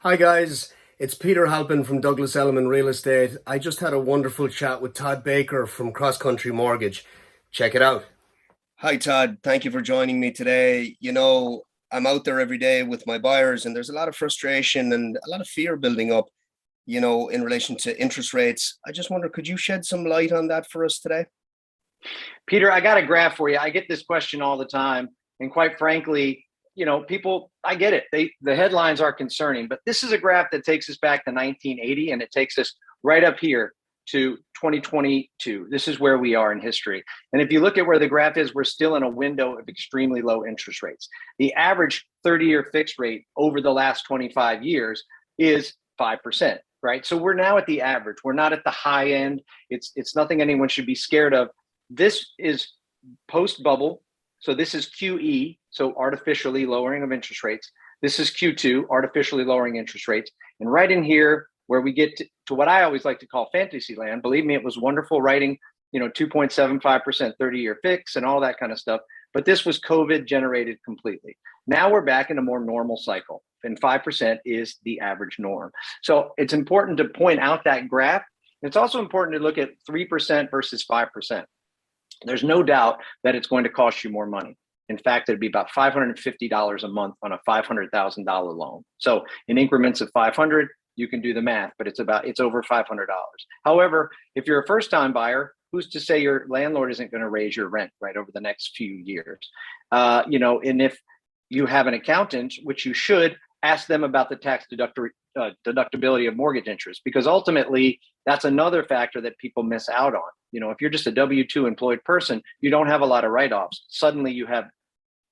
Hi guys, it's Peter Halpin from Douglas Elliman Real Estate. I just had a wonderful chat with Todd Baker from Cross Country Mortgage. Check it out. Hi Todd, thank you for joining me today. I'm out there every day with my buyers and there's a lot of frustration and a lot of fear building up, in relation to interest rates. I just wonder, could you shed some light on that for us today? Peter, I got a graph for you. I get this question all the time. And quite frankly, people, I get it. The headlines are concerning, but this is a graph that takes us back to 1980 and it takes us right up here to 2022. This is where we are in history. And if you look at where the graph is, we're still in a window of extremely low interest rates. The average 30-year fixed rate over the last 25 years is 5%, right? So we're now at the average. We're not at the high end. It's nothing anyone should be scared of. This is post bubble. So this is QE, so artificially lowering of interest rates. This is Q2, artificially lowering interest rates. And right in here, where we get to what I always like to call fantasy land, believe me, it was wonderful writing, 2.75% 30-year fix and all that kind of stuff. But this was COVID generated completely. Now we're back in a more normal cycle, and 5% is the average norm. So it's important to point out that graph. It's also important to look at 3% versus 5%. There's no doubt that it's going to cost you more money. In fact, it'd be about $550 a month on a $500,000 loan. So in increments of 500, you can do the math, but it's over $500. However, if you're a first-time buyer, who's to say your landlord isn't going to raise your rent right over the next few years? And if you have an accountant, which you should, ask them about the tax deductibility of mortgage interest, because ultimately that's another factor that people miss out on. If you're just a W-2 employed person, you don't have a lot of write-offs. Suddenly you have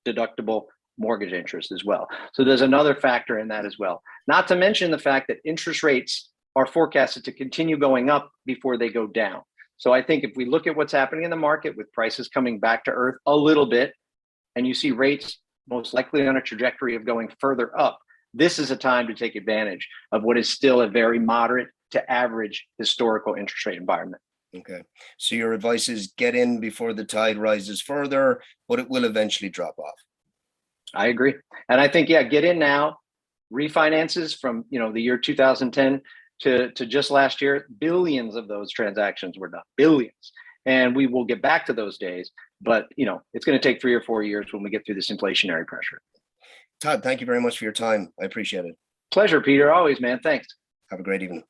deductible mortgage interest as well. So there's another factor in that as well. Not to mention the fact that interest rates are forecasted to continue going up before they go down. So I think if we look at what's happening in the market with prices coming back to earth a little bit, and you see rates most likely on a trajectory of going further up, this is a time to take advantage of what is still a very moderate to average historical interest rate environment. Okay. So your advice is get in before the tide rises further, but it will eventually drop off. I agree. And I think, get in now. Refinances from, the year 2010 to just last year, billions of those transactions were done, billions. And we will get back to those days, but, it's going to take 3 or 4 years when we get through this inflationary pressure. Todd, thank you very much for your time. I appreciate it. Pleasure, Peter. Always, man. Thanks. Have a great evening.